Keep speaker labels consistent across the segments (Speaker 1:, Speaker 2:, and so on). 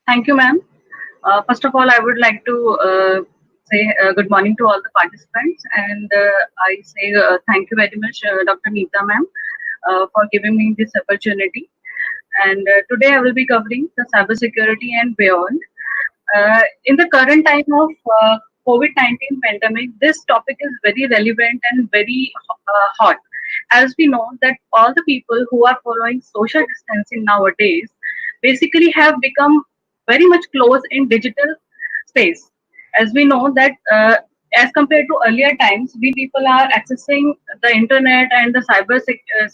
Speaker 1: Thank you, ma'am. First of all, I would like to say good morning to all the participants, and I say thank you very much, Dr. Neeta, ma'am, for giving me this opportunity. And today I will be covering the cybersecurity and beyond. In the current time of COVID-19 pandemic, this topic is very relevant and very hot. As we know that all the people who are following social distancing nowadays basically have become very much close in digital space. As we know that as compared to earlier times, we people are accessing the internet and the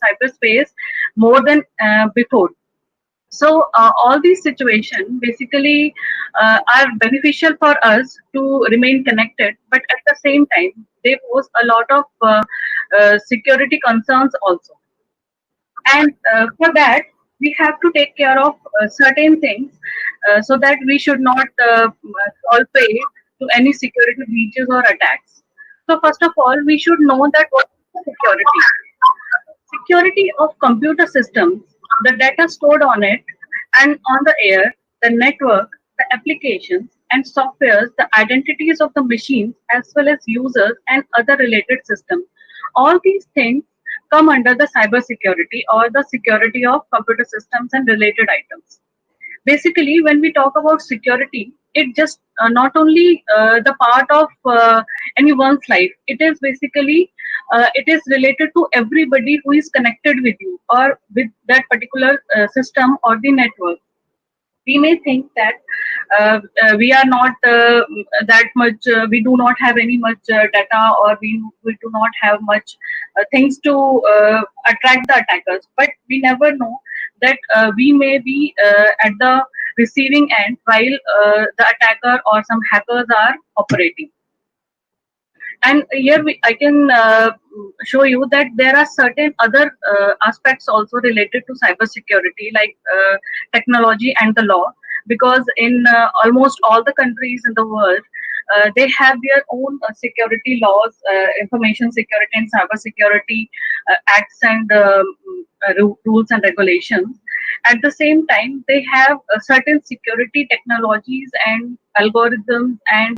Speaker 1: cyberspace more than before. So all these situations basically are beneficial for us to remain connected, but at the same time, they pose a lot of security concerns also. And for that, we have to take care of certain things so that we should not fall prey to any security breaches or attacks. So first of all, we should know that what is security. Security of computer systems, the data stored on it and on the air, the network, the applications and softwares, the identities of the machines as well as users and other related systems. All these things come under the cybersecurity or the security of computer systems and related items. Basically, when we talk about security, it just not only the part of anyone's life. It is basically it is related to everybody who is connected with you or with that particular system or the network. We may think that we are not that much, we do not have any much data, or we do not have much things to attract the attackers, but we never know that we may be at the receiving end while the attacker or some hackers are operating. And here I can show you that there are certain other aspects also related to cybersecurity, like technology and the law, because in almost all the countries in the world, they have their own security laws, information security and cybersecurity acts and rules and regulations. At the same time, they have certain security technologies and algorithms and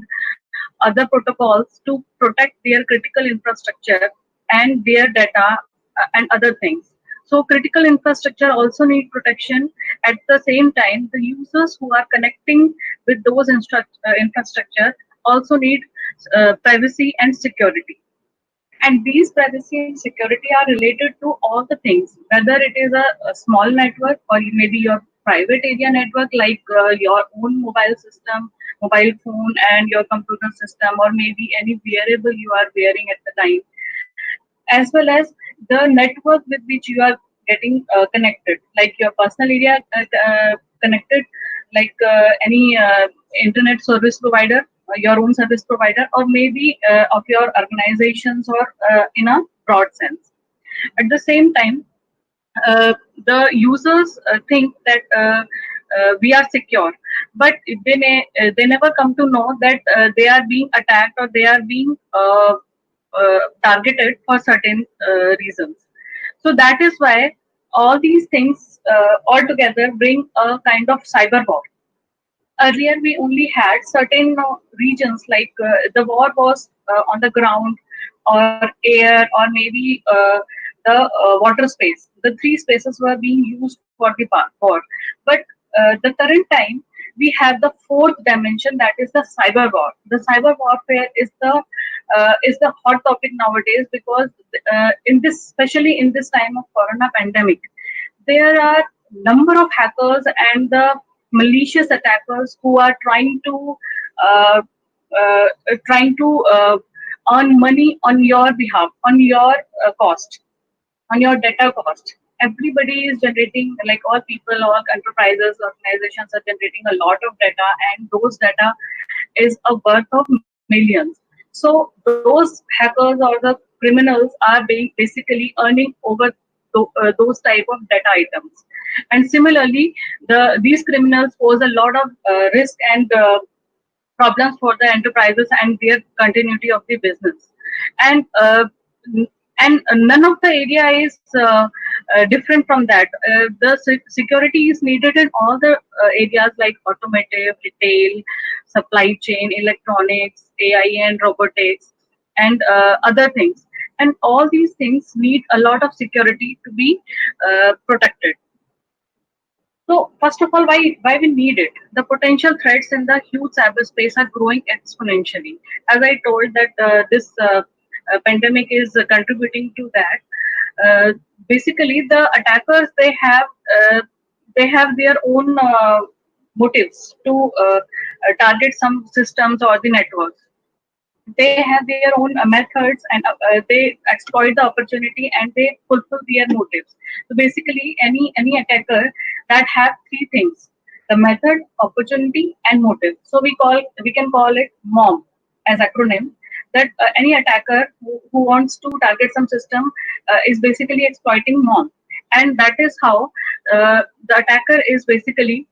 Speaker 1: other protocols to protect their critical infrastructure and their data and other things. So critical infrastructure also need protection. At the same time, the users who are connecting with those infrastructure also need privacy and security. And these privacy and security are related to all the things, whether it is a small network or maybe your private area network, like your own mobile system, mobile phone, and your computer system, or maybe any wearable you are wearing at the time, as well as the network with which you are getting connected, like your personal area connected, like any internet service provider, your own service provider, or maybe of your organizations, or in a broad sense. At the same time, the users think that we are secure, but they never come to know that they are being attacked or they are being targeted for certain reasons. So that is why all these things all together bring a kind of cyber war. Earlier, we only had certain regions, like the war was on the ground or air, or maybe the water space. The three spaces were being used for the war. But the current time, we have the fourth dimension, that is the cyber war. The cyber warfare is the hot topic nowadays, because in this, especially in this time of corona pandemic, there are number of hackers and the malicious attackers who are uh, trying to earn money on your behalf, on your cost, on your data cost. Everybody is generating, like all people, all enterprises, organizations are generating a lot of data, and those data is a worth of millions. So those hackers or the criminals are being basically earning over those type of data items. And similarly, these criminals pose a lot of risk and problems for the enterprises and their continuity of the business. And and none of the area is different from that. The security is needed in all the areas like automotive, retail, supply chain, electronics, AI and robotics, and other things. And all these things need a lot of security to be protected. So first of all, why we need it? The potential threats in the huge cyberspace are growing exponentially. As I told that this pandemic is contributing to that. Uh, Basically, the attackers they have their own motives to target some systems or the networks. They have their own methods, and they exploit the opportunity and they fulfill their motives. So basically, any attacker that have three things: the method, opportunity, and motive. So we can call it MOM as acronym. That any attacker who wants to target some system is basically exploiting MOM, and that is how the attacker is basically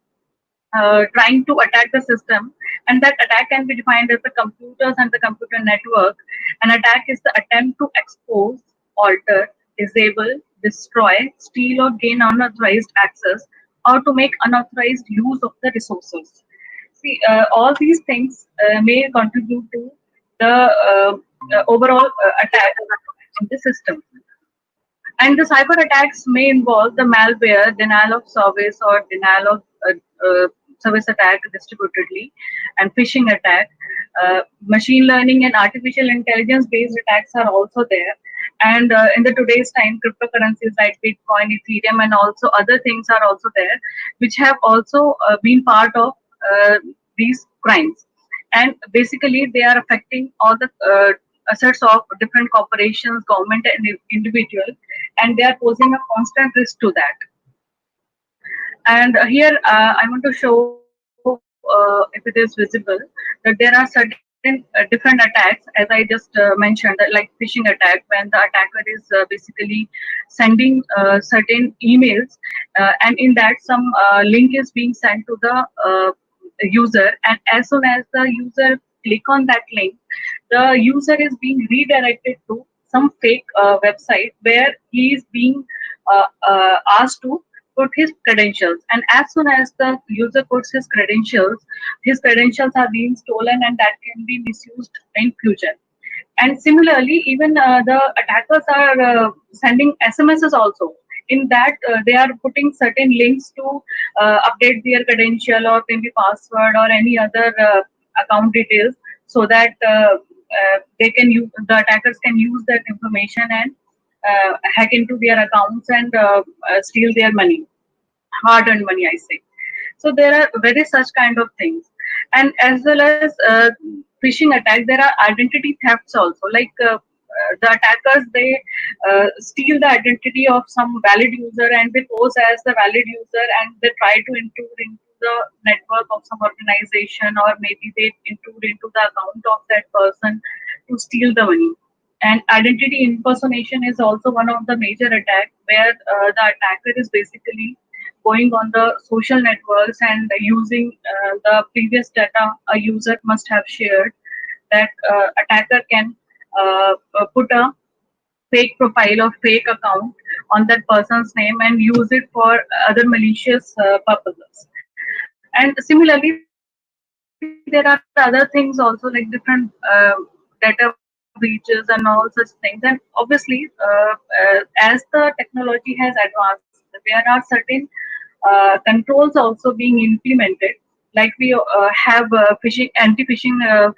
Speaker 1: trying to attack the system. And that attack can be defined as the computers and the computer network. An attack is the attempt to expose, alter, disable, destroy, steal, or gain unauthorized access, or to make unauthorized use of the resources. See, all these things may contribute to the overall attack in the system. And the cyber attacks may involve the malware, denial of service, or denial of service attack distributedly, and phishing attack. Machine learning and artificial intelligence based attacks are also there. And in the today's time, cryptocurrencies like Bitcoin, Ethereum, and also other things are also there, which have also been part of these crimes. And basically, they are affecting all the assets of different corporations, government, and individual, and they are posing a constant risk to that. And here I want to show, if it is visible, that there are certain different attacks, as I just mentioned, like phishing attack, when the attacker is basically sending certain emails, and in that some link is being sent to the user, and as soon as the user click on that link, the user is being redirected to some fake website where he is being asked to put his credentials. And as soon as the user puts his credentials are being stolen, and that can be misused in future. And similarly, even the attackers are sending SMSs also. In that, they are putting certain links to update their credential or maybe password or any other account details, so that they can use, the attackers can use that information and hack into their accounts and steal their money, hard-earned money, I say. So there are very such kind of things, and as well as phishing attacks, there are identity thefts also. Like the attackers, they steal the identity of some valid user and they pose as the valid user, and they try to intrude into the network of some organization, or maybe they intrude into the account of that person to steal the money. And identity impersonation is also one of the major attacks, where the attacker is basically going on the social networks and using the previous data a user must have shared. That attacker can put a fake profile or fake account on that person's name and use it for other malicious purposes. And similarly, there are other things also, like different data breaches and all such things. And obviously, as the technology has advanced, there are certain controls also being implemented. Like we have anti-phishing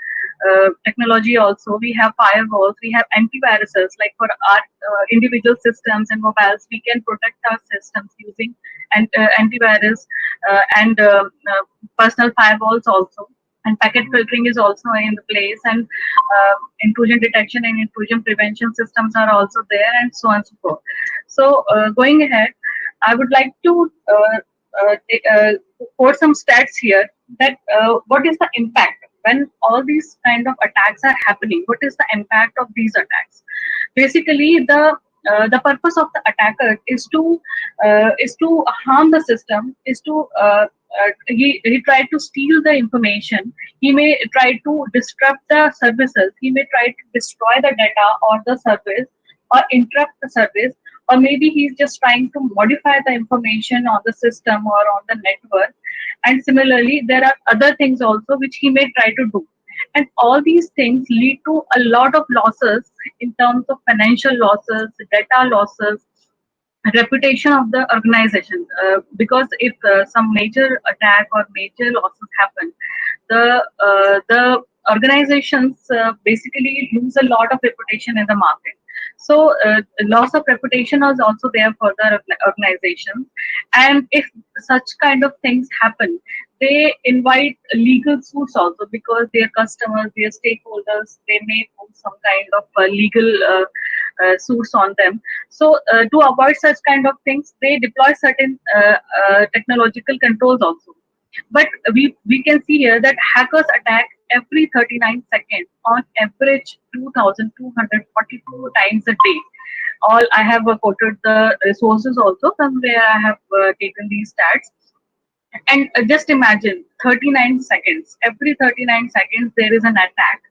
Speaker 1: technology also. We have firewalls, we have antiviruses. Like for our individual systems and mobiles, we can protect our systems using antivirus and personal firewalls also. And packet filtering is also in the place, and intrusion detection and intrusion prevention systems are also there, and so on and so forth. So going ahead, I would like to quote some stats here, that what is the impact when all these kind of attacks are happening? What is the impact of these attacks? Basically, the purpose of the attacker is to harm the system, is to he tried to steal the information. He may try to disrupt the services. He may try to destroy the data or the service or interrupt the service, or maybe he's just trying to modify the information on the system or on the network. And similarly, there are other things also which he may try to do. And all these things lead to a lot of losses in terms of financial losses, data losses, reputation of the organization, because if some major attack or major losses happen, the organizations basically lose a lot of reputation in the market. So loss of reputation is also there for the organizations. And if such kind of things happen, they invite legal suits also, because their customers, their stakeholders, they may put some kind of legal suits on them. So to avoid such kind of things, they deploy certain technological controls also. But we can see here that hackers attack every 39 seconds, on average 2,242 times a day. All I have quoted the resources also from where I have taken these stats. And just imagine 39 seconds, every 39 seconds there is an attack.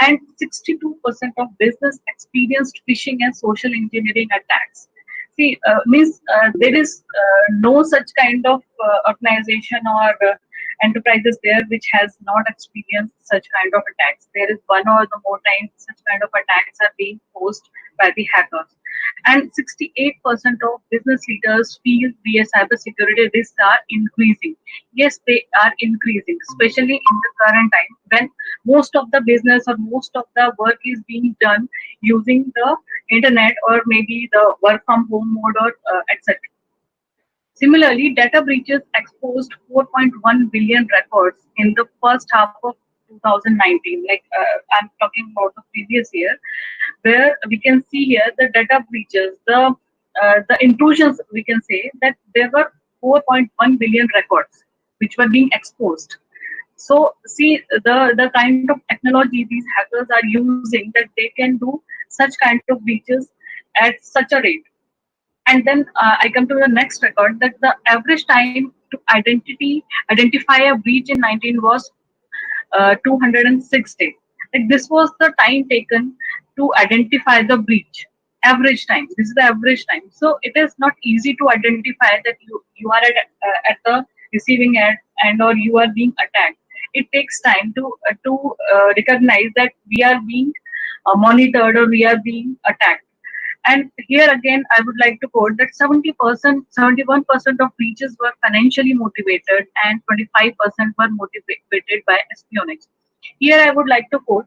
Speaker 1: And 62% of business experienced phishing and social engineering attacks. See, means there is no such kind of organization or enterprises there which has not experienced such kind of attacks. There is one or the more times such kind of attacks are being posed by the hackers. And 68% of business leaders feel the cybersecurity risks are increasing. Yes, they are increasing, especially in the current time when most of the business or most of the work is being done using the internet, or maybe the work from home mode, or etc. Similarly, data breaches exposed 4.1 billion records in the first half of 2019. Like I'm talking about the previous year, where we can see here the data breaches, the intrusions. We can say that there were 4.1 billion records which were being exposed. So see the kind of technology these hackers are using, that they can do such kind of breaches at such a rate. And then I come to the next record, that the average time to identify a breach in 19 was 206 days. Like this was the time taken to identify the breach. Average time. This is the average time. So it is not easy to identify that you are at the receiving end, or you are being attacked. It takes time to recognize that we are being monitored, or we are being attacked. And here again, I would like to quote that 70%, 71% of breaches were financially motivated, and 25% were motivated by espionage. Here I would like to quote,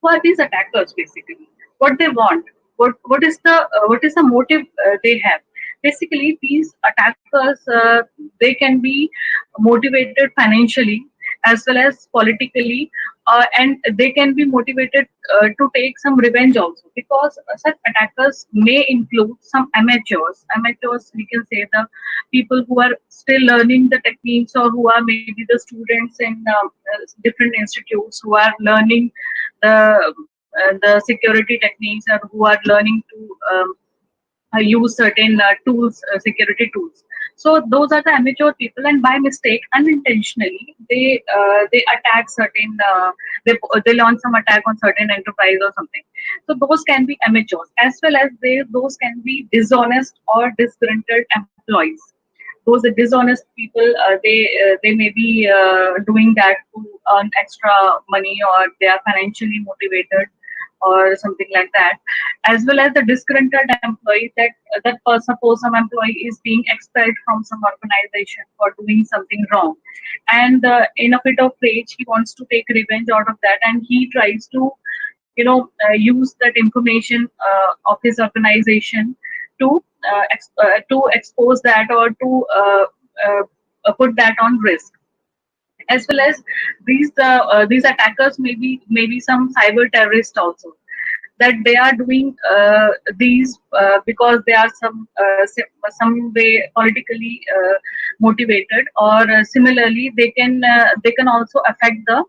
Speaker 1: who are these attackers basically? What they want? What is the motive they have? Basically, these attackers, they can be motivated financially as well as politically, and they can be motivated to take some revenge also, because such attackers may include some amateurs. Amateurs, we can say the people who are still learning the techniques, or who are maybe the students in different institutes who are learning the security techniques, or who are learning to use certain tools, security tools. So those are the amateur people, and by mistake, unintentionally, they attack certain. They launch some attack on certain enterprise or something. So those can be amateurs, as well as those can be dishonest or disgruntled employees. Those are dishonest people, they may be doing that to earn extra money, or they are financially motivated, or something like that. As well as the disgruntled employee, suppose some employee is being expelled from some organization for doing something wrong, and in a fit of rage, he wants to take revenge out of that, and he tries to use that information of his organization to expose that, or to put that on risk. As well as these attackers may be some cyber terrorists also, that they are doing these because they are some way politically motivated, or similarly they can also affect the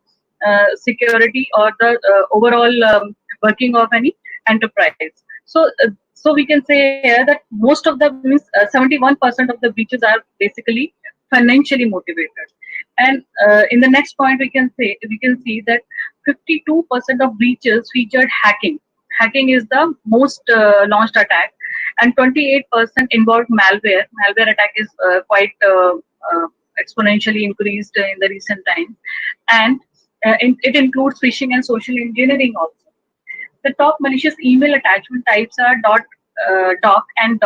Speaker 1: security, or the overall working of any enterprise. So we can say here that most of the means 71% of the breaches are basically financially motivated. And in the next point, we can see that 52% of breaches featured hacking. hacking is the most launched attack, and 28% involved malware. Malware attack is quite exponentially increased in the recent times, and it includes phishing and social engineering also. The top malicious email attachment types are doc and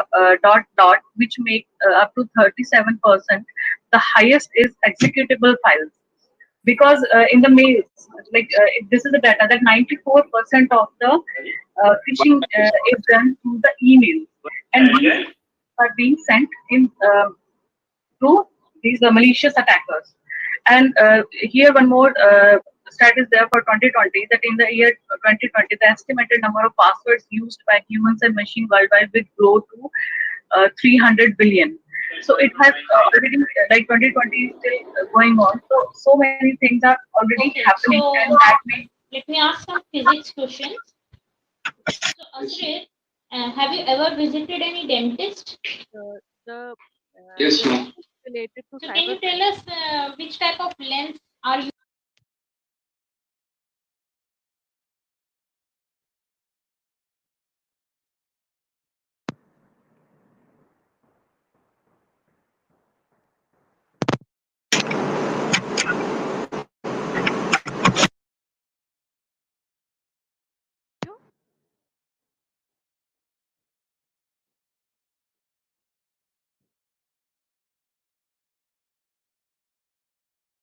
Speaker 1: which make up to 37%. The highest is executable files, because in the mails, this is the data that 94% of the phishing is done through the email, and these are being sent in to these malicious attackers. And here one more stat is there for 2020, that in the year 2020, the estimated number of passwords used by humans and machine worldwide will grow to 300 billion. So it has already, like 2020 is still going on. So many things are already
Speaker 2: Okay,
Speaker 1: happening, and
Speaker 2: so
Speaker 1: that may.
Speaker 2: let me ask some physics questions. So, Ashraf, have you ever visited any dentist?
Speaker 3: The
Speaker 4: Yes,
Speaker 3: dentist
Speaker 4: ma'am.
Speaker 3: related to
Speaker 2: So, can
Speaker 3: cyber.
Speaker 2: you tell us which type of lens are you?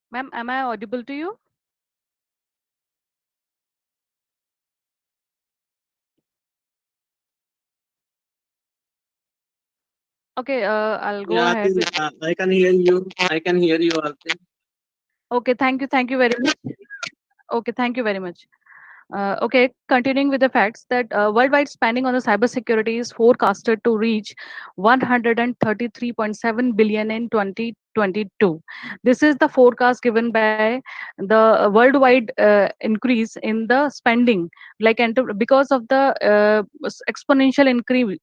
Speaker 3: Ma'am, am I audible to you? Okay, I'll go
Speaker 4: Yeah,
Speaker 3: ahead with.
Speaker 4: I can hear you. I can hear you, Aarti.
Speaker 3: Okay, thank you very much. Okay, thank you very much. Okay, continuing with the facts that worldwide spending on the cybersecurity is forecasted to reach 133.7 billion in 2022. This is the forecast given by the worldwide increase in the spending, because of the exponential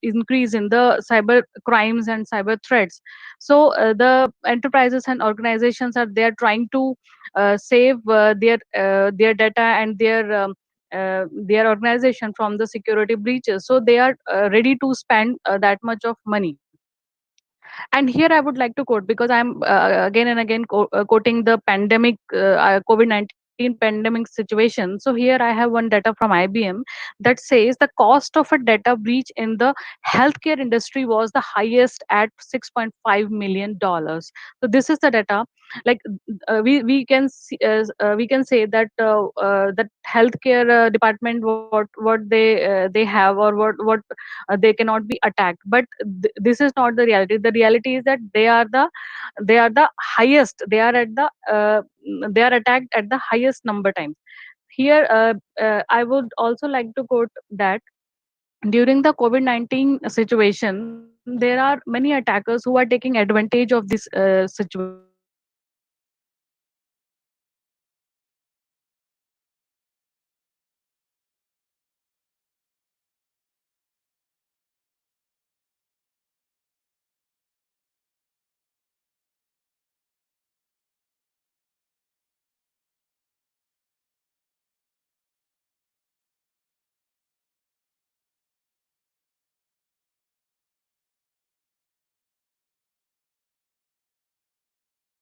Speaker 3: increase in the cyber crimes and cyber threats. So the enterprises and organizations are they are trying to save their data and their organization from the security breaches, so they are ready to spend that much of money. And here I would like to quote, because I'm again and again quoting the pandemic COVID-19 pandemic situation. So here I have one data from IBM that says the cost of a data breach in the healthcare industry was the highest at $6.5 million. So this is the data. Like we can say that that healthcare department, what they have, or what they cannot be attacked. But this is not the reality. The reality is that they are the highest. They are attacked at the highest number times. Here I would also like to quote that during the COVID-19 situation, there are many attackers who are taking advantage of this situation. So they are taking advantage of this situation by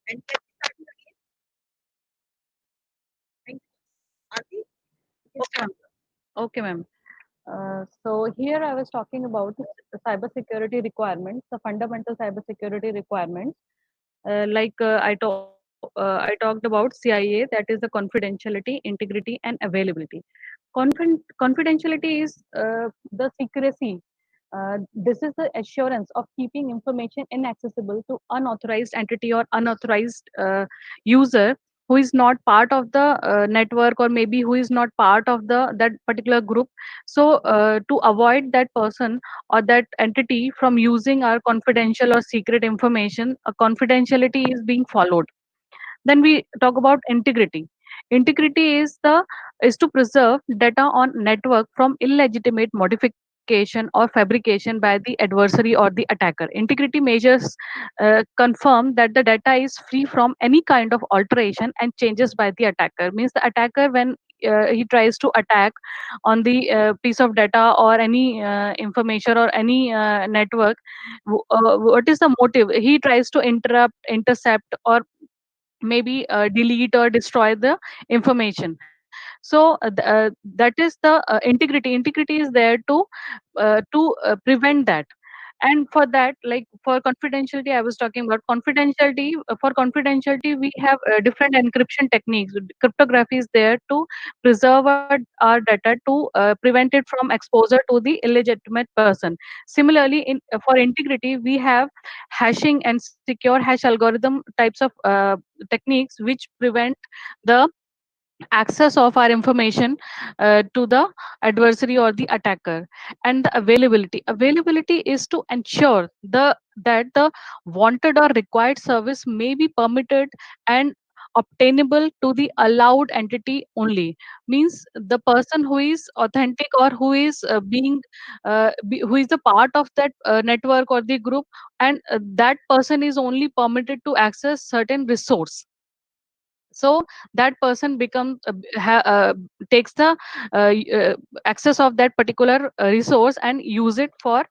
Speaker 3: And can we start it again? Thank you. Aarti? Okay, ma'am. Okay, ma'am. So here I was talking about the cybersecurity requirements, the fundamental cybersecurity requirements. I talked about CIA, that is the confidentiality, integrity, and availability. Confidentiality is the secrecy. This is the assurance of keeping information inaccessible to unauthorized entity or unauthorized user who is not part of the network, or maybe who is not part of the that particular group. So to avoid that person or that entity from using our confidential or secret information, a confidentiality is being followed. Then we talk about integrity. Integrity is to preserve data on network from illegitimate modification or fabrication by the adversary or the attacker. Integrity measures confirm that the data is free from any kind of alteration and changes by the attacker. Means the attacker, when he tries to attack on the piece of data or any information or any network, what is the motive? He tries to interrupt, intercept, or maybe delete or destroy the information. So that is the integrity is there to prevent that. And for that, like for confidentiality, I was talking about confidentiality. For confidentiality, we have different encryption techniques. Cryptography is there to preserve our data, to prevent it from exposure to the illegitimate person. Similarly, for integrity, we have hashing and secure hash algorithm types of techniques which prevent the access of our information to the adversary or the attacker. And the availability is to ensure that the wanted or required service may be permitted and obtainable to the allowed entity only. Means the person who is authentic or who is who is the part of that network or the group, and that person is only permitted to access certain resource. So that person becomes takes the access of that particular resource and use it for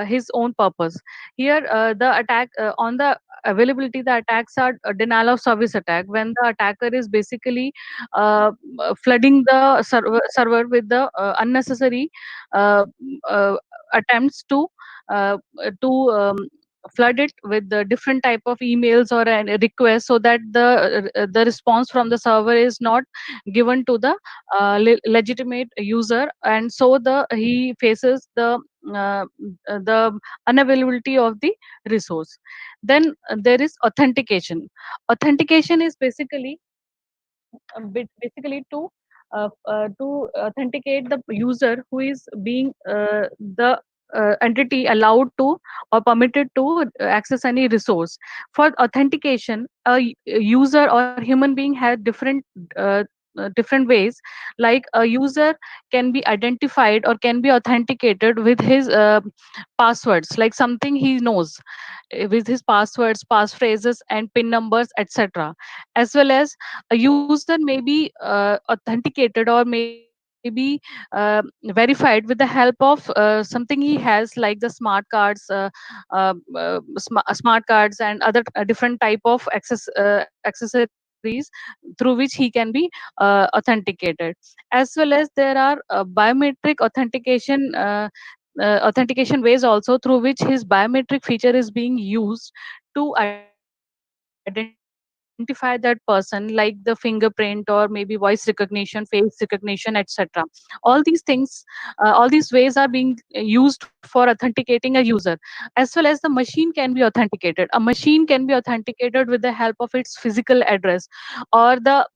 Speaker 3: his own purpose. Here the attack on the availability, the attacks are denial of service attack, when the attacker is basically flooding the server with the unnecessary uh, uh, attempts uh, to flood it with the different type of emails or a request, so that the response from the server is not given to the legitimate user, and so the he faces uh, the unavailability of the resource. Then there is authentication. Authentication is basically to authenticate the user who is being the entity allowed to or permitted to access any resource. For authentication, a user or human being has uh, different ways. Like a user can be identified or can be authenticated with his passwords, like something he knows, with his passwords, passphrases, and pin numbers, etc. As well as a user may be authenticated or maybe verified with the help of something he has, like the smart cards, smart cards, and other different type of accessories through which he can be authenticated. As well as there are biometric authentication ways also, through which his biometric feature is being used to identify that person, like the fingerprint or maybe voice recognition, face recognition, etc. All these things, all these ways are being used for authenticating a user. As well as the machine can be authenticated. A machine can be authenticated with the help of its physical address, or the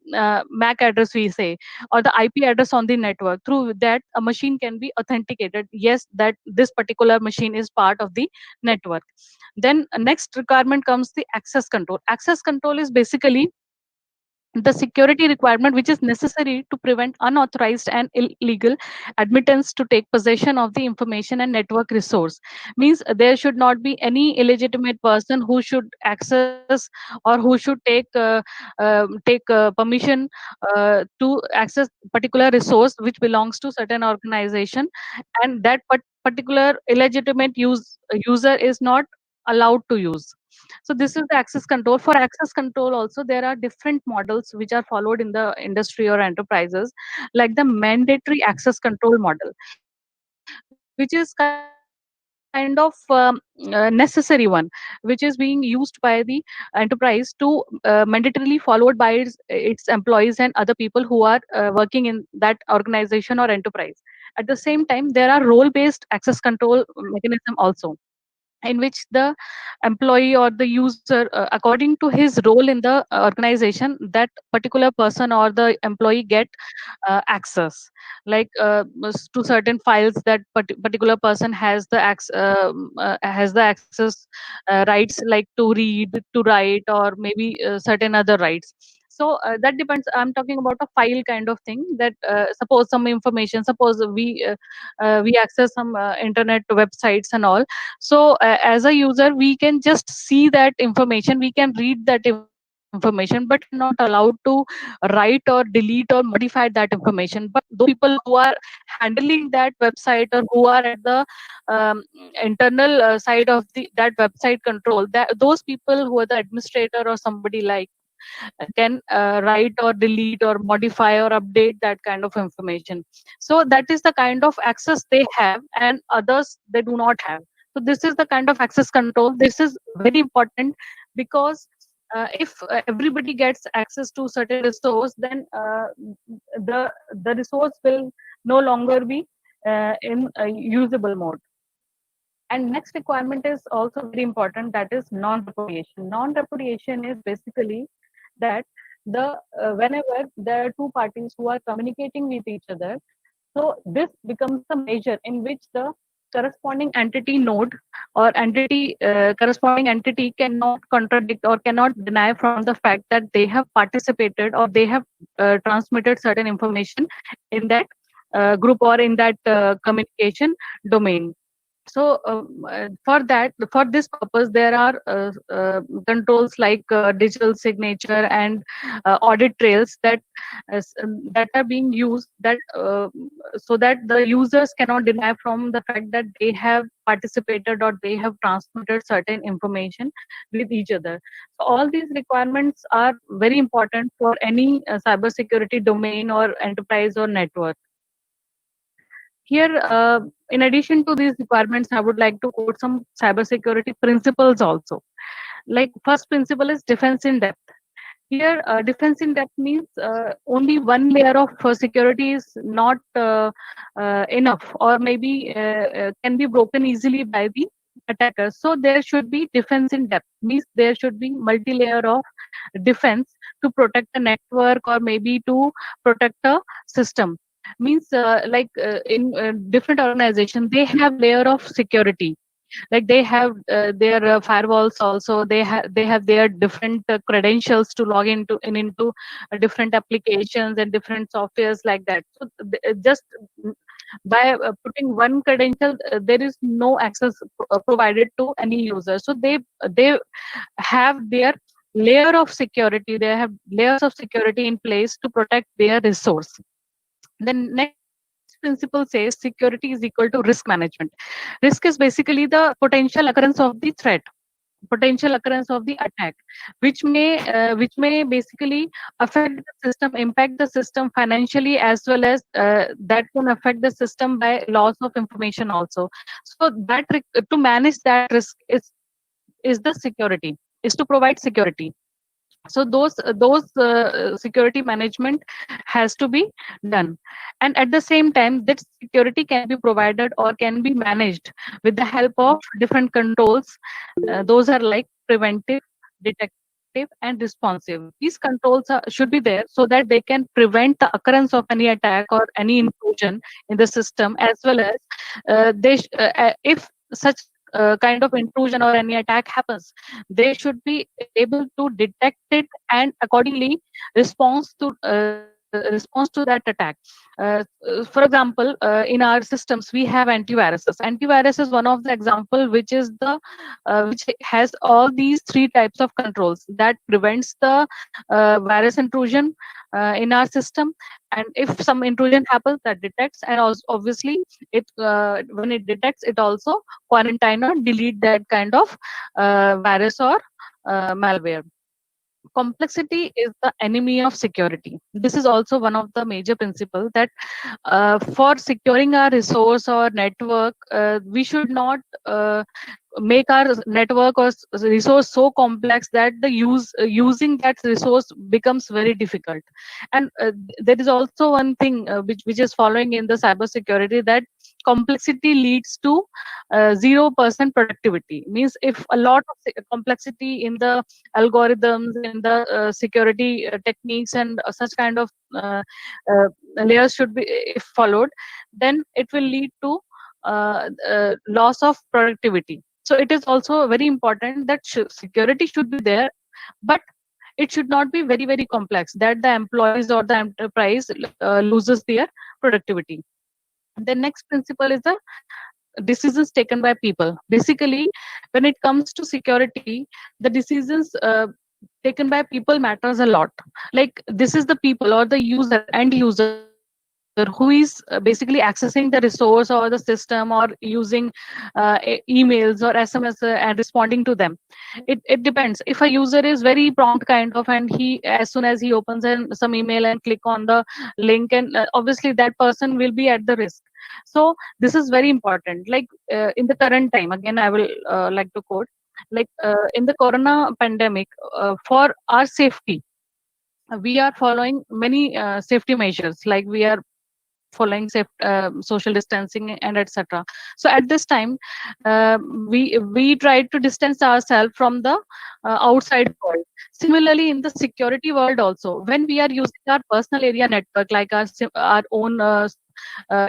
Speaker 3: MAC address, we say, or the IP address on the network. Through that, a machine can be authenticated, yes, that this particular machine is part of the network. Then next requirement comes the access control. Access control is basically the security requirement which is necessary to prevent unauthorized and illegal admittance to take possession of the information and network resource. Means there should not be any illegitimate person who should access or who should take permission to access particular resource which belongs to certain organization, and that particular illegitimate user is not allowed to use. So this is the access control. For access control also, there are different models which are followed in the industry or enterprises, like the mandatory access control model, which is kind of necessary one, which is being used by the enterprise to mandatorily followed by its employees and other people who are working in that organization or enterprise. At the same time, there are role based access control mechanism also, in which the employee or the user, according to his role in the organization, that particular person or the employee get access, like to certain files that particular person has the access rights, like to read, to write, or maybe certain other rights. So that depends. I'm talking about a file kind of thing, that suppose some information, suppose we access some internet websites and all. So as a user, we can just see that information, we can read that information, but we are not allowed to write or delete or modify that information. But those people who are handling that website, or who are at the um, internal side of that website control, that those people who are the administrator or somebody like, can write or delete or modify or update that kind of information. So that is the kind of access they have, and others they do not have. So this is the kind of access control. This is very important, because if everybody gets access to certain resource, then the resource will no longer be in a usable mode. And next requirement is also very important, that is non-repudiation. Non-repudiation is basically that the whenever there are two parties who are communicating with each other, so this becomes the measure in which the corresponding entity node or entity corresponding entity cannot contradict or cannot deny from the fact that they have participated or they have transmitted certain information in that group or in that communication domain. So for that, for this purpose, there are controls like digital signature and audit trails that are being used, that so that the users cannot deny from the fact that they have participated or they have transmitted certain information with each other. So all these requirements are very important for any cybersecurity domain or enterprise or network. Here, in addition to these requirements, I would like to quote some cybersecurity principles also. Like first principle is defense in depth. Here, defense in depth means only one layer of security is not enough, or maybe can be broken easily by the attackers. So there should be defense in depth, means there should be multi-layer of defense to protect the network or maybe to protect a system. Means like in different organizations, they have layer of security, like they have their firewalls also, they have their different credentials to log into different applications and different softwares like that. So just by putting one credential, there is no access provided to any user. So they have their layer of security, they have layers of security in place to protect their resource. Then next principle says security is equal to risk management. Risk is basically the potential occurrence of the threat, potential occurrence of the attack, which may basically affect the system, impact the system financially, as well as that can affect the system by loss of information also. So to manage that risk is the security, is to provide security. So those security management has to be done, and at the same time that security can be provided or can be managed with the help of different controls. Those are like preventive, detective, and responsive. These controls should be there so that they can prevent the occurrence of any attack or any intrusion in the system, as well as if such kind of intrusion or any attack happens, they should be able to detect it and accordingly response to that attack. For example, in our systems we have antiviruses. Antivirus is one of the example which is the which has all these three types of controls that prevents the virus intrusion in our system, and if some intrusion happens, that detects, and also obviously it when it detects, it also quarantine or delete that kind of virus or malware. Complexity is the enemy of security. This is also one of the major principles that for securing our resource or network, we should not make our network or resource so complex that the using that resource becomes very difficult. And there is also one thing which is following in the cyber security, that complexity leads to 0% productivity. Means if a lot of complexity in the algorithms, in the security techniques and such kind of uh, uh, layers should be, if followed, then it will lead to loss of productivity. So it is also very important that security should be there, but it should not be very very complex that the employees or the enterprise loses their productivity. The next principle is the decisions taken by people. Basically, when it comes to security, the decisions taken by people matters a lot. Like this is the people or the user, end user, who is basically accessing the resource or the system or using emails or SMS and responding to them. It depends. If a user is very prompt kind of, and he, as soon as he opens some email and click on the link, and obviously that person will be at the risk. So this is very important. Like in the current time, again I will like to quote, like in the corona pandemic, for our safety, we are following many safety measures, like we are following social distancing and etc. So at this time, we tried to distance ourselves from the outside world. Similarly, in the security world also, when we are using our personal area network, like our own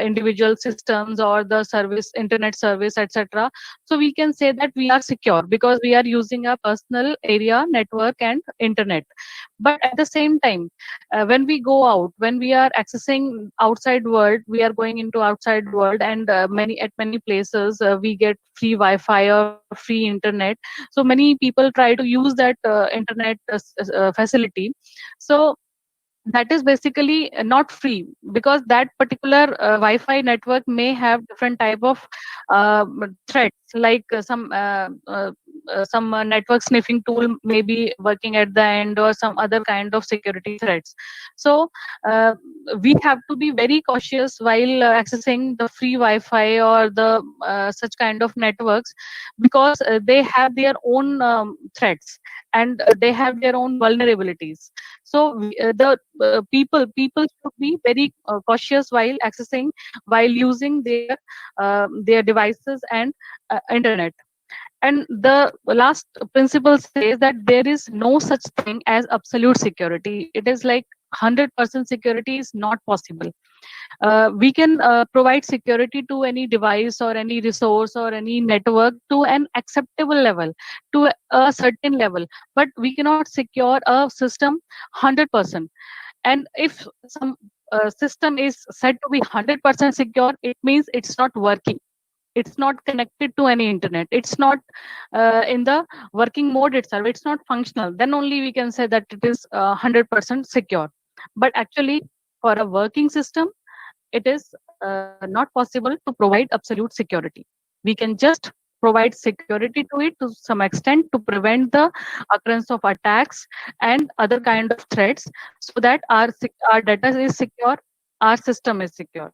Speaker 3: individual systems or the service, internet service, etc., so we can say that we are secure because we are using our personal area network and internet. But at the same time, when we go out, when we are accessing outside world, we are going into outside world, and many places we get free wi-fi or free internet. So many people try to use that internet facility. So that is basically not free, because that particular wi-fi network may have different type of threats, like some network sniffing tool may be working at the end, or some other kind of security threats. So uh, we have to be very cautious while accessing the free wi-fi or the such kind of networks, because they have their own threats, and they have their own vulnerabilities. So the people should be very cautious while accessing, while using their devices and internet. And the last principle says that there is no such thing as absolute security. It is like 100% security is not possible. We can provide security to any device or any resource or any network to an acceptable level, to a certain level, but we cannot secure a system 100%. And if some system is said to be 100% secure, it means it's not working, it's not connected to any internet, it's not in the working mode itself, it's not functional, then only we can say that it is 100% secure. But actually, for a working system, it is not possible to provide absolute security. We can just provide security to it to some extent, to prevent the occurrence of attacks and other kind of threats, so that our data is secure, our system is secure.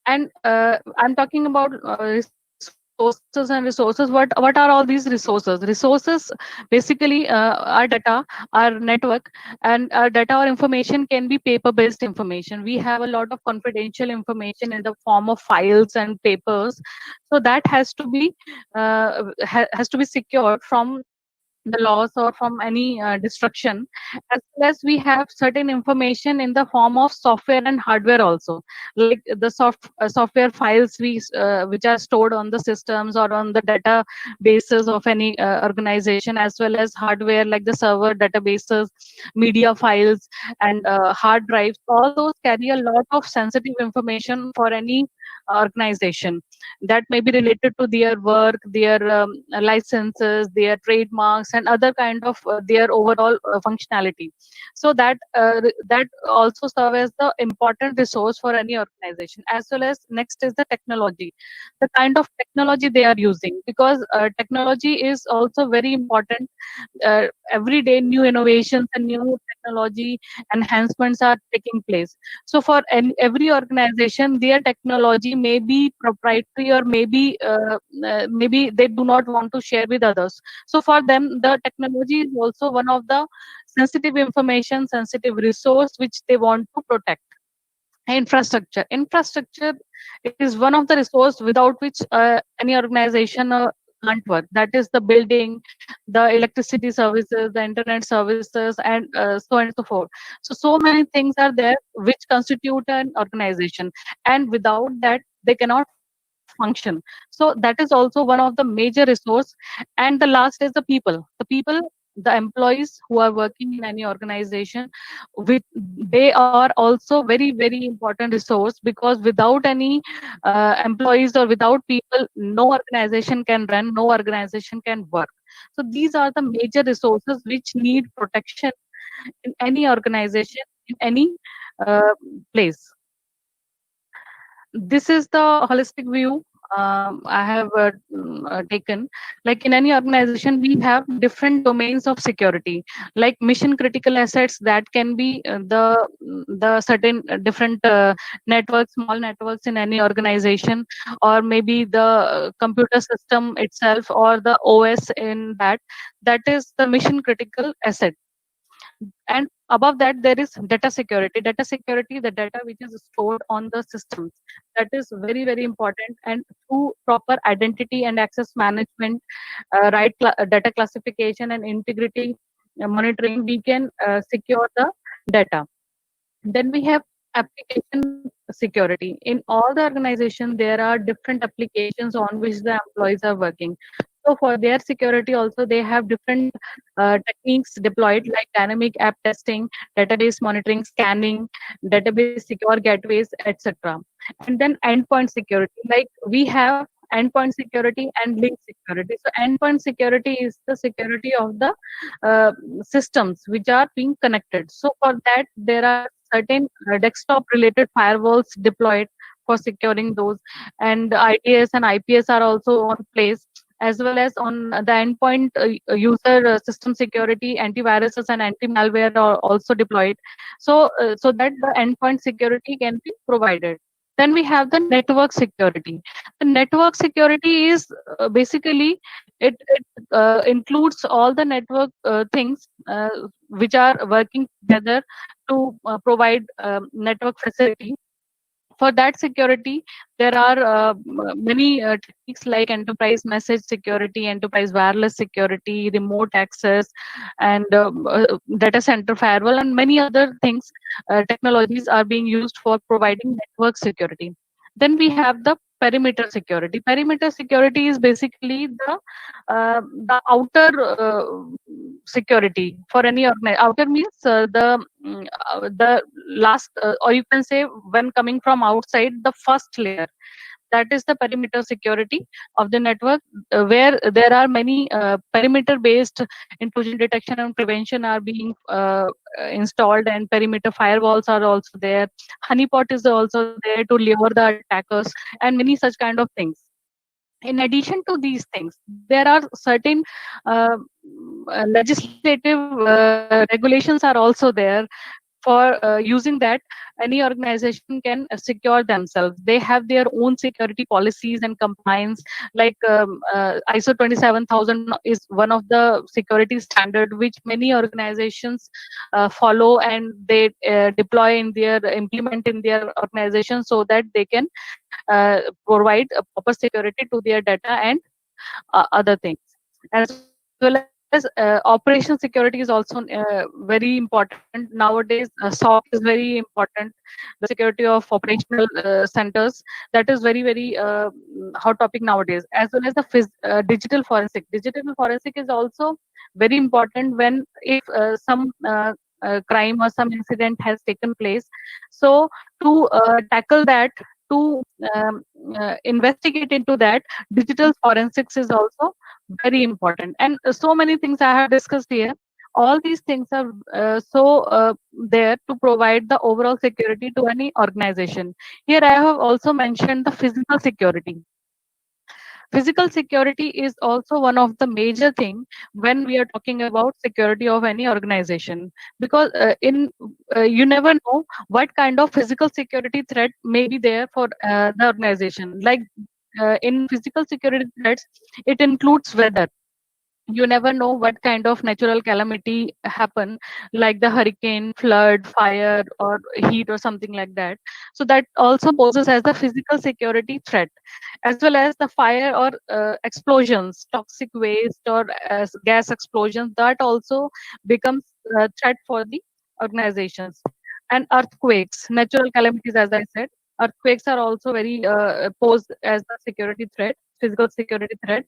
Speaker 3: And I'm talking about resources and resources. What are all these resources? Basically our data, our network, and our data or information can be paper based information. We have a lot of confidential information in the form of files and papers, so that has to be has to be secured from the loss or from any destruction. As well as we have certain information in the form of software and hardware also, like the software files which are stored on the systems or on the databases of any organization, as well as hardware like the server databases, media files, and hard drives. All those carry a lot of sensitive information for any organization. That may be related to their work, their licenses, their trademarks, and other kind of their overall functionality. So that also serve as the important resource for any organization. As well as next is the technology, the kind of technology they are using, because technology is also very important. Every day new innovations and new technology enhancements are taking place. So for every organization, their technology may be proprietary, or maybe they do not want to share with others. So for them, the technology is also one of the sensitive information, sensitive resource which they want to protect. Infrastructure is one of the resource without which any organization can't work. That is the building, the electricity services, the internet services, and so on and so forth. So many things are there which constitute an organization, and without that they cannot function. So that is also one of the major resource. And the last is the people, the employees who are working in any organization, with they are also very very important resource, because without any employees or without people, no organization can run, no organization can work. So these are the major resources which need protection in any organization, in any uh, place. This is the holistic view I have taken. Like in any organization, we have different domains of security, like mission critical assets that can be the certain different networks, small networks in any organization, or maybe the computer system itself, or the OS in that. That is the mission critical asset. And above that, there is data security, the data which is stored on the systems. That is very very important. And through proper identity and access management, data classification and integrity monitoring, we can secure the data. Then we have application security. In all the organization, there are different applications on which the employees are working. So for their security also, they have different techniques deployed, like dynamic app testing, database monitoring, scanning, database secure gateways, etc. And then endpoint security, like we have endpoint security and link security. So endpoint security is the security of the uh, systems which are being connected. So for that, there are certain desktop related firewalls deployed for securing those, and IDS and IPS are also on place, as well as on the endpoint user system security, antiviruses and anti-malware are also deployed, so that the endpoint security can be provided. Then we have the network security. The network security is basically it includes all the network things which are working together to provide network facility. For that security, there are many techniques like enterprise message security, enterprise wireless security, remote access, and data center firewall, and many other things. Technologies are being used for providing network security. Then we have the perimeter security. Perimeter security is basically the outer security for any outer means the last, or you can say, when coming from outside, the first layer. That is the perimeter security of the network, where there are many perimeter based intrusion detection and prevention are being installed, and perimeter firewalls are also there. Honeypot is also there to lure the attackers, and many such kind of things. In addition to these things, there are certain uh, legislative regulations are also there. For using that, any organization can secure themselves. They have their own security policies and compliance, like ISO 27000 is one of the security standard which many organizations follow, and they deploy in their implement in their organization, so that they can provide a proper security to their data and other things. As well as operation security is also very important nowadays. SOC is very important. The security of operational centers, that is very very hot topic nowadays. As well as the digital forensic. Digital forensic is also very important when if some crime or some incident has taken place. So to tackle that, to um, investigate into that, digital forensics is also very important. And so many things I have discussed here. All these things are there to provide the overall security to any organization. Here I have also mentioned the physical security. Physical security is also one of the major thing when we are talking about security of any organization, because in you never know what kind of physical security threat may be there for the organization. Like in physical security threats, it includes weather. You never know what kind of natural calamity happen, like the hurricane, flood, fire, or heat, or something like that. So that also poses as the physical security threat, as well as the fire or explosions, toxic waste, or gas explosions, that also becomes a threat for the organizations. And earthquakes, natural calamities, as I said, earthquakes are also very posed as the security threat, physical security threat.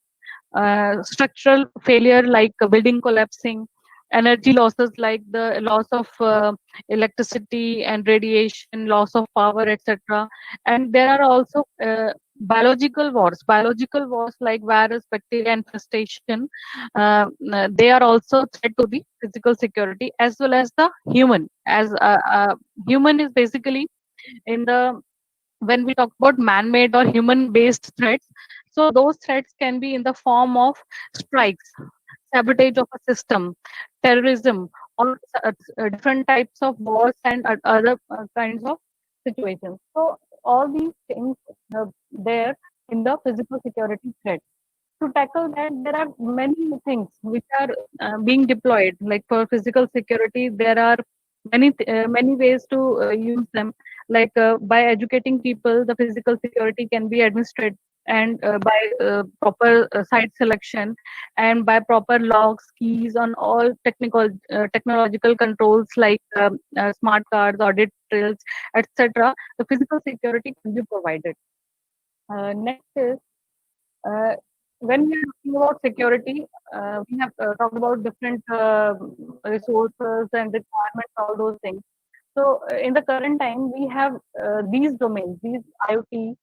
Speaker 3: Structural failure like building collapsing, energy losses like the loss of electricity and radiation, loss of power, etc. And there are also biological wars like virus, bacteria infestation. They are also threat to the physical security, as well as the human. As human is basically in the, when we talk about man-made or human-based threats, so those threats can be in the form of strikes, sabotage of a system, terrorism, or different types of wars and other kinds of situations. So all these things there in the physical security threat. To tackle that, there are many things which are being deployed. Like for physical security, there are many ways to use them. Like by educating people, the physical security can be administered, and by proper site selection, and by proper logs, keys on all technological controls like smart cards, audit trails, etc. The physical security can be provided. Next is, uh, when we are talking about security, we have talked about different resources and requirements, all those things. So, in the current time, we have these domains, these IoT,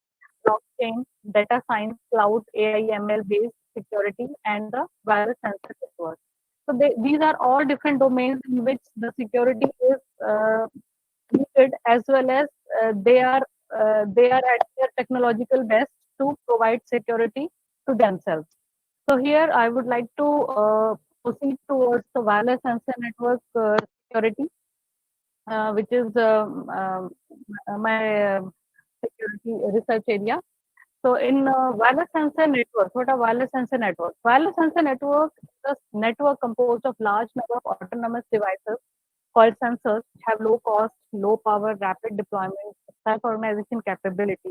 Speaker 3: blockchain, data science, cloud, AI, ML based security, and the wireless sensor network. So, these are all different domains in which the security is needed, as well as they are at their technological best to provide security to themselves. So here I would like to proceed towards the wireless sensor network security, which is my security research area. So in wireless sensor network, what are wireless sensor networks? Wireless sensor network is a network composed of large number of autonomous devices called sensors, which have low cost, low power, rapid deployment, self-organization capability,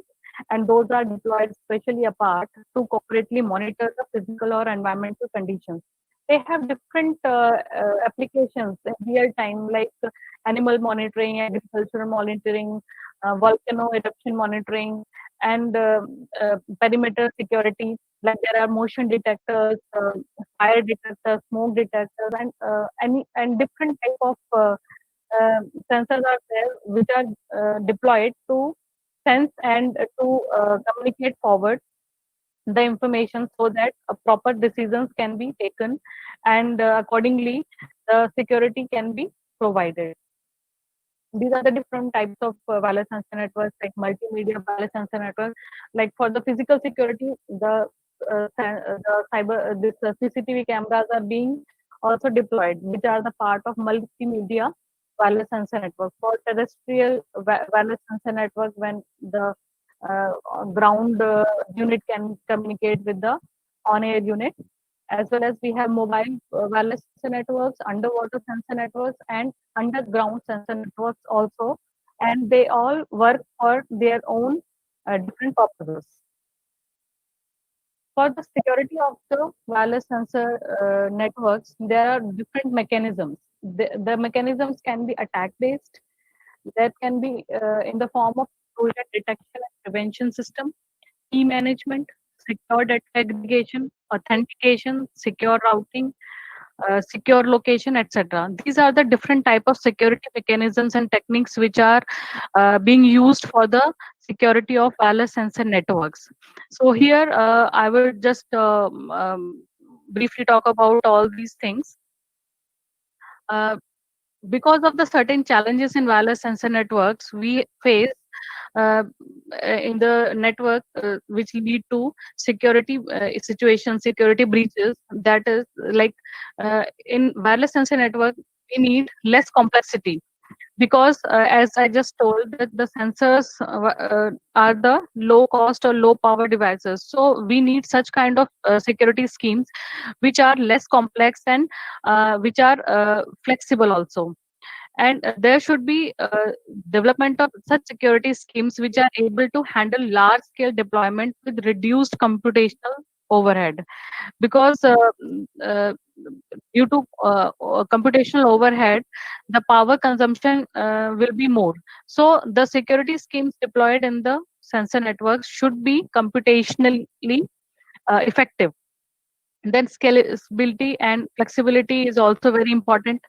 Speaker 3: and those are deployed spatially apart to corporately monitor the physical or environmental conditions. They have different applications in real time, like animal monitoring, agricultural monitoring, volcano eruption monitoring, and perimeter security. Like there are motion detectors, fire detectors, smoke detectors, and any and different type of sensors are there which are deployed to sense and to communicate forward the information so that proper decisions can be taken, and accordingly the security can be provided. These are the different types of wireless sensor networks, like multimedia wireless sensor network. Like for the physical security, the cyber this CCTV cameras are being also deployed, which are the part of multimedia wireless sensor network. For terrestrial wireless sensor network, when the ground unit can communicate with the on-air unit, as well as we have mobile wireless sensor networks, underwater sensor networks, and underground sensor networks also, and they all work for their own different purposes. For the security of the wireless sensor networks, there are different mechanisms. The mechanisms can be attack based, that can be in the form of intrusion detection and prevention system, key management, secure data aggregation, authentication, secure routing, secure location, etc. These are the different type of security mechanisms and techniques which are being used for the security of wireless sensor networks. So here I would just briefly talk about all these things. Uh, because of the certain challenges in wireless sensor networks we face uh, in the network, which lead to security situations, security breaches. That is like in wireless sensor network, we need less complexity because, as I just told, that the sensors are the low cost or low power devices. So we need such kind of security schemes which are less complex and which are flexible also. And there should be development of such security schemes which are able to handle large scale deployment with reduced computational overhead, because due to computational overhead, the power consumption will be more. So the security schemes deployed in the sensor networks should be computationally effective. Then scalability and flexibility is also very important.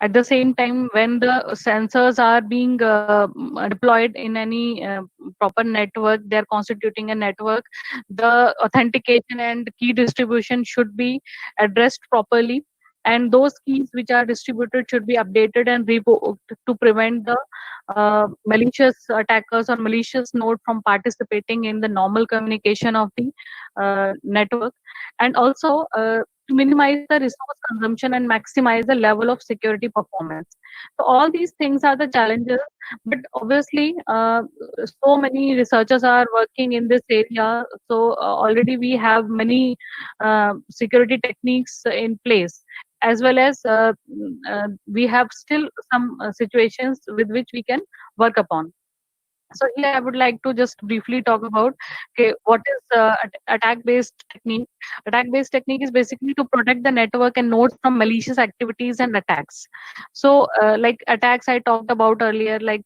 Speaker 3: At the same time, when the sensors are being deployed in any proper network, they are constituting a network, the authentication and key distribution should be addressed properly, and those keys which are distributed should be updated and revoked to prevent the malicious attackers or malicious node from participating in the normal communication of the network. And also to minimize the resource consumption and maximize the level of security performance. So all these things are the challenges, but obviously so many researchers are working in this area. So already we have many security techniques in place, as well as we have still some situations with which we can work upon. So here I would like to just briefly talk about, okay, what is attack-based technique. Attack-based technique is basically to protect the network and nodes from malicious activities and attacks. So like attacks I talked about earlier, like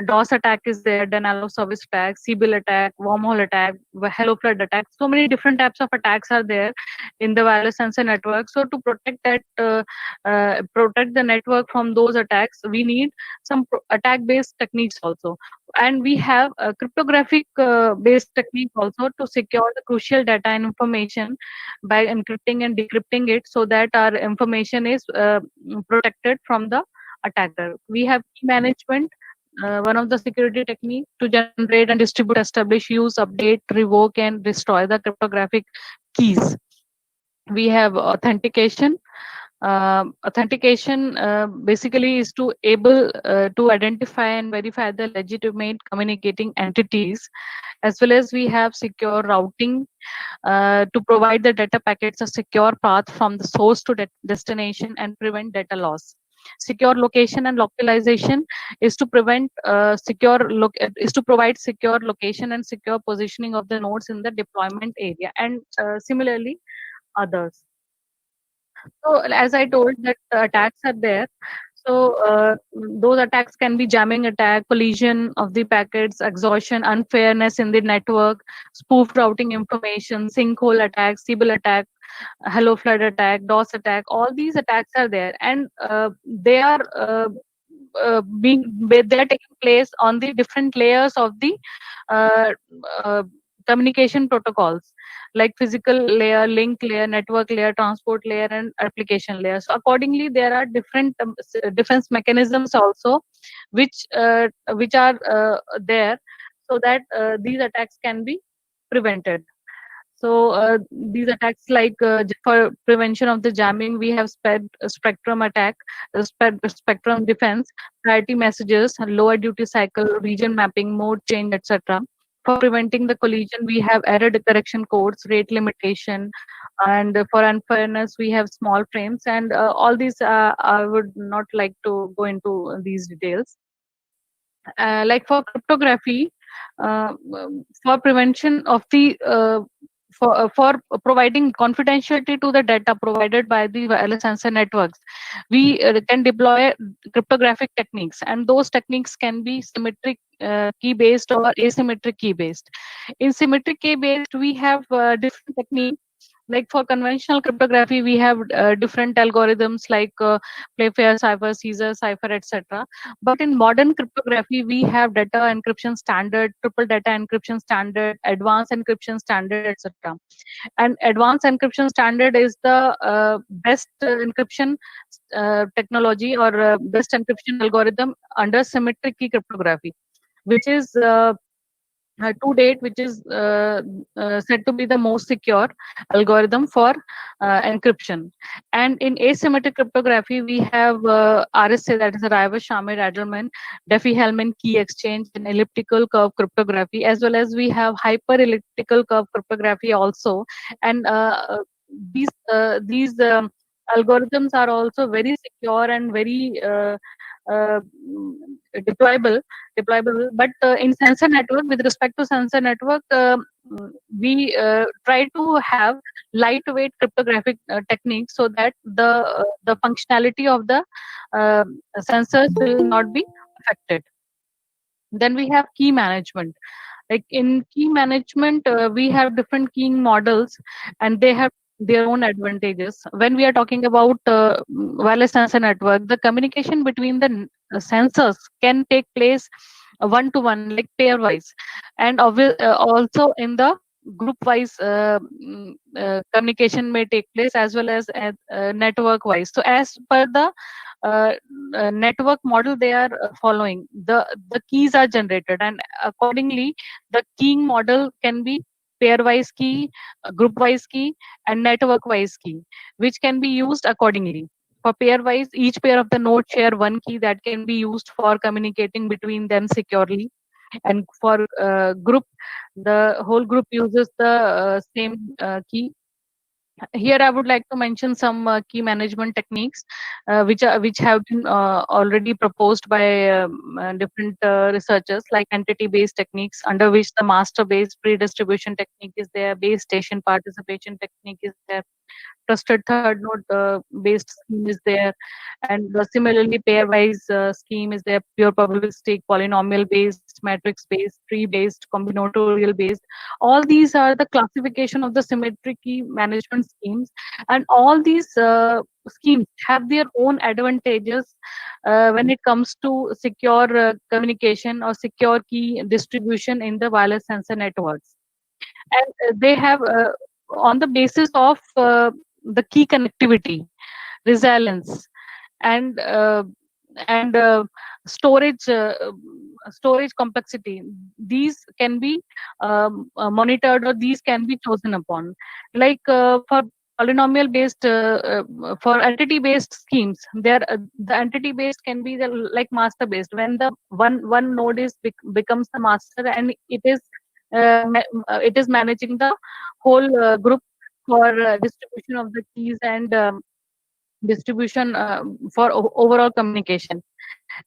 Speaker 3: DOS attack is there, denial of service attack, CBIL attack, wormhole attack, hello flood attack. So many different types of attacks are there in the wireless sensor network. So to protect that, protect the network from those attacks, we need some attack-based techniques also. And we have a cryptographic based technique also to secure the crucial data and information by encrypting and decrypting it, so that our information is protected from the attacker. We have key management, one of the security technique to generate and distribute, establish, use, update, revoke, and destroy the cryptographic keys. We have authentication. Authentication basically is to able to identify and verify the legitimate communicating entities, as well as we have secure routing to provide the data packets a secure path from the source to destination and prevent data loss. Secure location and localization is to prevent is to provide secure location and secure positioning of the nodes in the deployment area, and similarly others. So as I told that attacks are there. So those attacks can be jamming attack, collision of the packets, exhaustion, unfairness in the network, spoofed routing information, sinkhole attack, Sibyl attack, hello flood attack, DOS attack. All these attacks are there, and they are they are taking place on the different layers of the uh, uh, communication protocols, like physical layer, link layer, network layer, transport layer, and application layer. So accordingly, there are different defense mechanisms also, which are there, so that these attacks can be prevented. So these attacks, like for prevention of the jamming, we have spectrum attack, spectrum defense, priority messages, lower duty cycle, region mapping, mode change, etc. For preventing the collision, we have error correction codes, rate limitation, and for unfairness, we have small frames. And all these, I would not like to go into these details. Like for cryptography, for prevention of the for providing confidentiality to the data provided by the wireless sensor networks, we can deploy cryptographic techniques, and those techniques can be symmetric key based or asymmetric key based. In symmetric key based, we have different techniques Like for conventional cryptography, we have different algorithms like Playfair cipher, Caesar cipher, etc. But in modern cryptography, we have data encryption standard, triple data encryption standard, advanced encryption standard, etc. And advanced encryption standard is the best encryption technology, or best encryption algorithm under symmetric key cryptography, which is to date, which is said to be the most secure algorithm for encryption. And in asymmetric cryptography, we have RSA, that is a Rivers-Shammir-Edelman, Diffie-Hellman key exchange, and elliptical curve cryptography, as well as we have hyper elliptical curve cryptography also. And these algorithms are also very secure and very uh, mm, deployable but in sensor network, with respect to sensor network, we try to have lightweight cryptographic techniques so that the functionality of the uh, sensors will not be affected. Then we have key management. Like in key management, we have different keying models, and they have their own advantages. When we are talking about wireless sensor network, the communication between the sensors can take place one to one, like pairwise, and also in the group wise communication may take place, as well as network wise. So as per the uh, network model they are following, the keys are generated, and accordingly the keying model can be pairwise key, group wise key, and network wise key, which can be used accordingly. For pairwise, each pair of the nodes share one key that can be used for communicating between them securely. And for group, the whole group uses the same key. Here I would like to mention some key management techniques which have been already proposed by different researchers, like entity based techniques, under which the master based pre-distribution technique is there, base station participation technique is there, trusted third node based scheme is there, and similarly pairwise scheme is there, pure probabilistic, polynomial based, matrix based, tree based, combinatorial based. All these are the classification of the symmetric key management schemes, and all these schemes have their own advantages when it comes to secure communication or secure key distribution in the wireless sensor networks. And they have on the basis of the key connectivity, resilience, and and storage storage complexity, these can be monitored, or these can be chosen upon. Like for polynomial based for entity based schemes, there the entity based can be like master based, when the one node is becomes the master, and it is managing the whole group for distribution of the keys, and distribution for overall communication.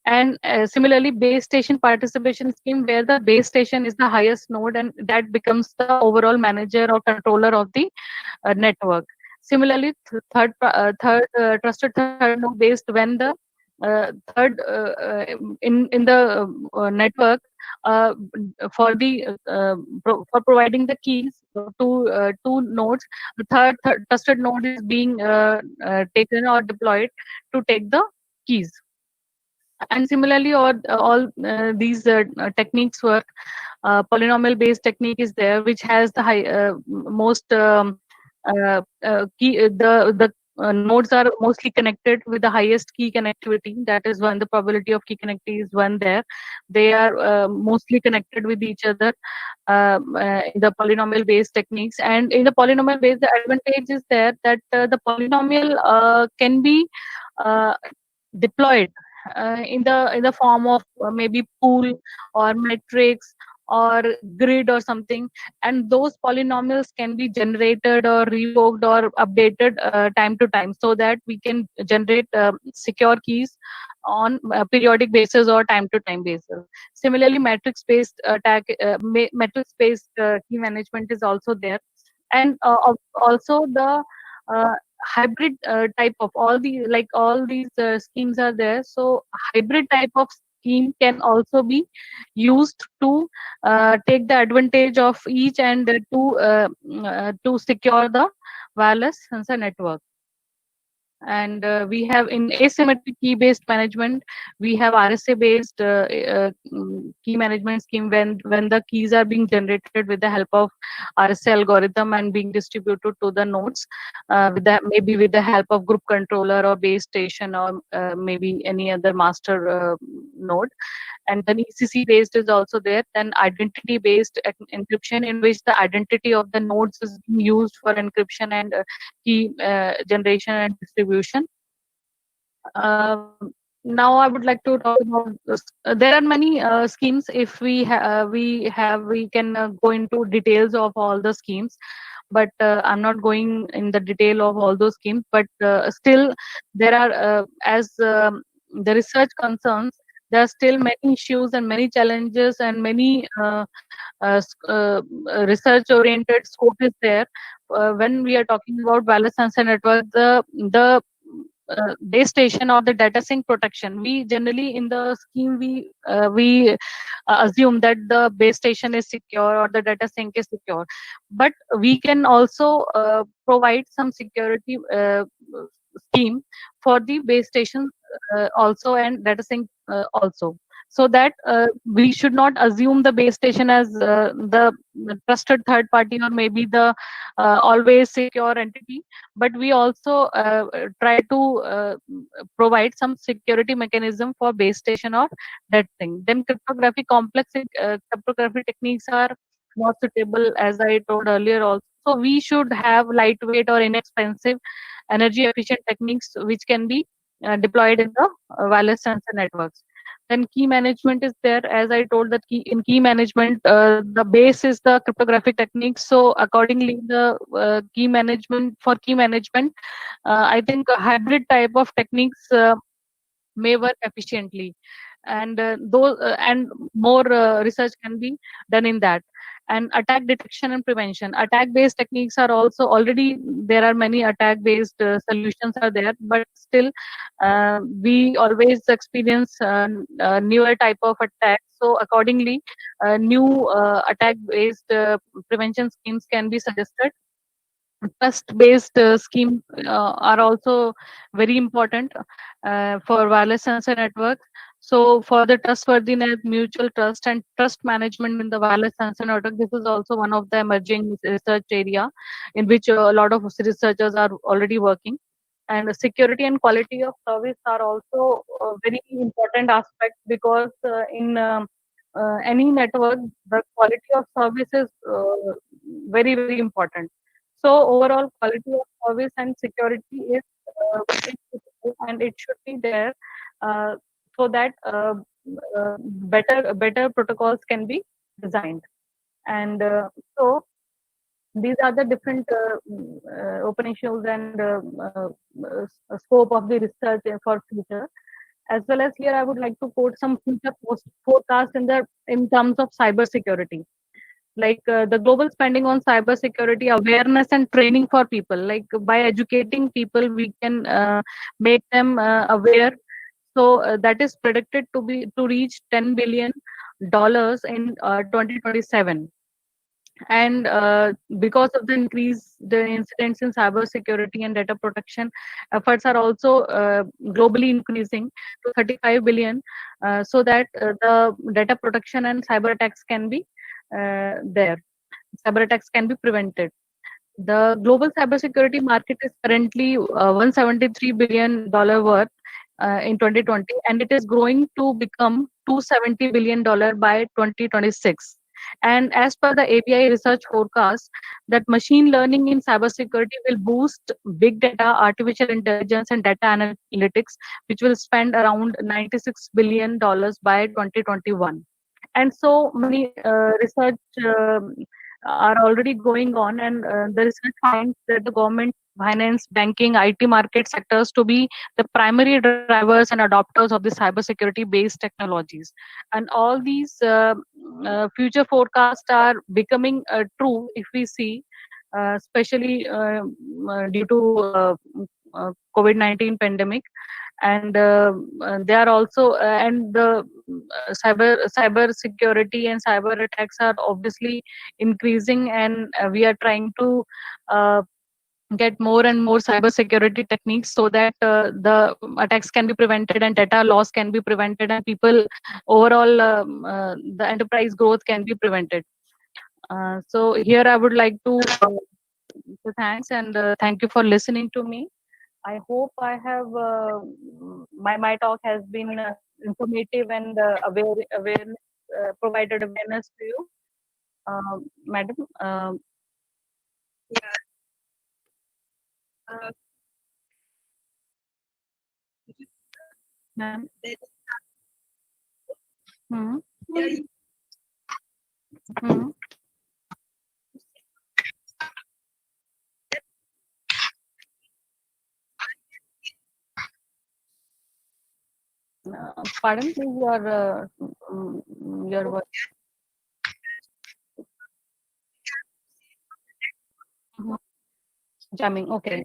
Speaker 3: And similarly, base station participation scheme, where the base station is the highest node, and that becomes the overall manager or controller of the network. Similarly, trusted third node based, when the third in the network uh, for the for providing the keys to two nodes, the third trusted node is being taken or deployed to take the keys. And similarly, all these techniques work. Polynomial based technique is there, which has the most key. The nodes are mostly connected with the highest key connectivity. That is when the probability of key connectivity is one there. They are mostly connected with each other in the polynomial based techniques. And in the polynomial based, the advantage is there that the polynomial can be uh, deployed in the form of maybe pool or matrix or grid or something, and those polynomials can be generated or revoked or updated time to time, so that we can generate secure keys on a periodic basis or time to time basis. Similarly, matrix based matrix based key management is also there. And also the uh, hybrid type of all these schemes are there. So hybrid type of scheme can also be used to take the advantage of each, and to secure the wireless sensor network. And we have in asymmetric key based management, we have RSA based key management scheme, when the keys are being generated with the help of RSA algorithm and being distributed to the nodes, with the maybe with the help of group controller or base station, or maybe any other master node. And then ECC based is also there. Then identity based encryption, in which the identity of the nodes is being used for encryption and key generation and distribution. Um, Now I would like to talk about there are many schemes. If we can go into details of all the schemes, but I'm not going in the detail of all those schemes. But still, there are as the research concerns, there are still many issues and many challenges and many research oriented scope is there. When we are talking about wireless sensor network, the base station or the data sync protection, we generally in the scheme we assume that the base station is secure or the data sync is secure, but we can also provide some security scheme for the base station also, and data sync also, so that we should not assume the base station as the trusted third party or maybe the always secure entity, but we also try to provide some security mechanism for base station of that thing. Then cryptography, complex cryptography techniques are not suitable, as I told earlier also. So we should have lightweight or inexpensive, energy efficient techniques which can be deployed in the wireless sensor networks. Then key management is there. As I told, that in key management, the base is the cryptographic techniques. So accordingly, the key management, I think a hybrid type of techniques may work efficiently, and those and more research can be done in that. And attack detection and prevention, attack based techniques are also already there are many attack based solutions are there, but still we always experience newer type of attack. So accordingly, new attack based prevention schemes can be suggested. Trust based scheme are also very important for wireless sensor network. So for the trustworthiness, mutual trust and trust management in the wireless sensor network, this is also one of the emerging research area in which a lot of researchers are already working. And security and quality of service are also a very important aspect, because in any network, the quality of service is very important. So overall quality of service and security is very critical, and it should be there, uh, so that better protocols can be designed. And so these are the different open issues and scope of the research for future. As well as here, I would like to quote some future forecast in terms of cyber security, like the global spending on cyber security awareness and training for people. Like by educating people, we can make them aware. So that is predicted to reach $10 billion in 2027. And because of the increase the incidents in cyber security and data protection, efforts are also globally increasing to 35 billion, so that the data protection and cyber attacks can be there cyber attacks can be prevented. The global cybersecurity market is currently $173 billion worth in 2020, and it is growing to become $270 billion by 2026. And as per the ABI research forecast, that machine learning in cybersecurity will boost big data, artificial intelligence, and data analytics, which will spend around $96 billion by 2021. And so many research are already going on, and the research finds that the government, finance, banking, IT market sectors to be the primary drivers and adopters of the cybersecurity based technologies. And all these future forecasts are becoming true if we see, especially due to COVID-19 pandemic. And they are also and the cyber security and cyber attacks are obviously increasing, and we are trying to uh, get more and more cyber security techniques so that the attacks can be prevented and data loss can be prevented and people overall the enterprise growth can be prevented. So here I would like to say thanks and thank you for listening to me. I hope I have my talk has been informative and awareness provided awareness to you, madam. Ma'am. Hmm. Hmm. Pardon, please, your word. Mhm. Jamming. Okay.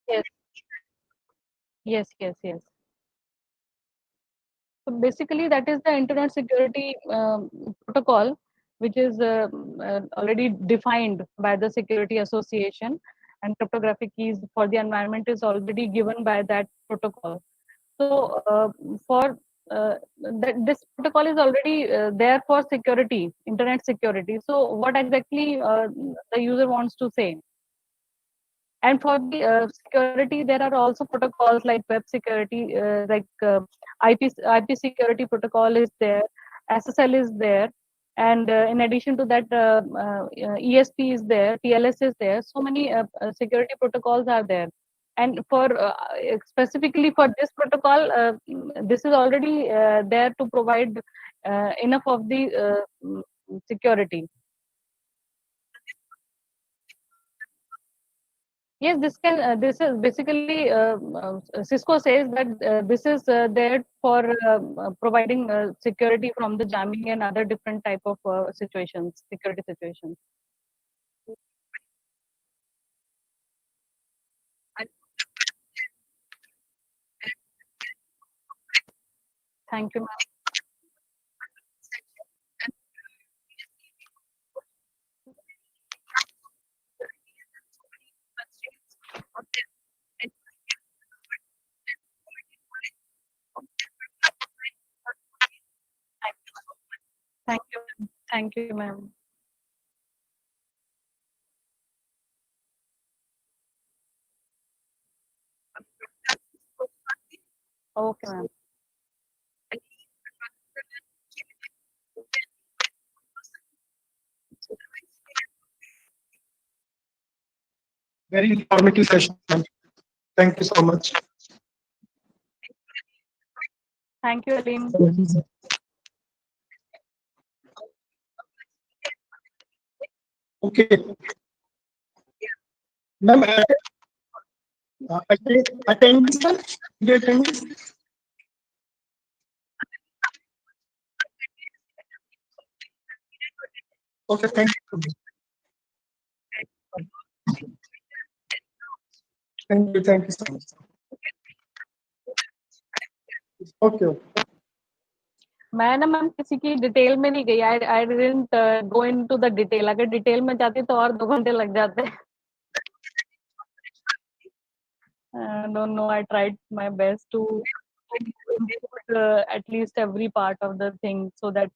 Speaker 3: Yes. Yes. Yes. Yes. So basically, that is the Internet Security Protocol, which is already defined by the Security Association, and cryptographic keys for the environment is already given by that protocol. So for this protocol is already there for security, internet security. So what exactly the user wants to say? And for the security, there are also protocols like web security, IP security protocol is there, SSL is there, and in addition to that, ESP is there, TLS is there. So many security protocols are there. And for specifically for this protocol, this is already there to provide enough of the security. Yes, this can. This is basically Cisco says that this is there for providing security from the jamming and other different type of situations, security situations. Thank you, ma'am. Thank you, ma'am. Thank you, ma'am. Okay, ma'am.
Speaker 5: Very informative session, ma'am. Thank you so much.
Speaker 3: Thank you, Alim.
Speaker 5: Okay, ma'am, attendance, ma'am? The attendance? Okay, thank you. Thank you so much. Okay, okay.
Speaker 3: मैं ना ma'am किसी की detail में नहीं गई. I didn't go into the detail. अगर detail में जाती तो और 2 घंटे लग जाते. Don't know. I tried my best to include at least every part of the thing so that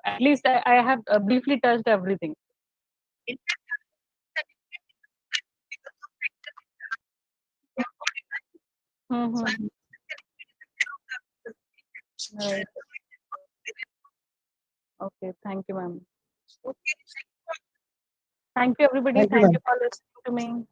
Speaker 3: at least I have briefly touched everything. Mm-hmm. Right. Okay. Thank you, ma'am. Thank you, everybody.
Speaker 5: Thank you,
Speaker 3: Thank
Speaker 5: ma'am.
Speaker 3: you for listening to me.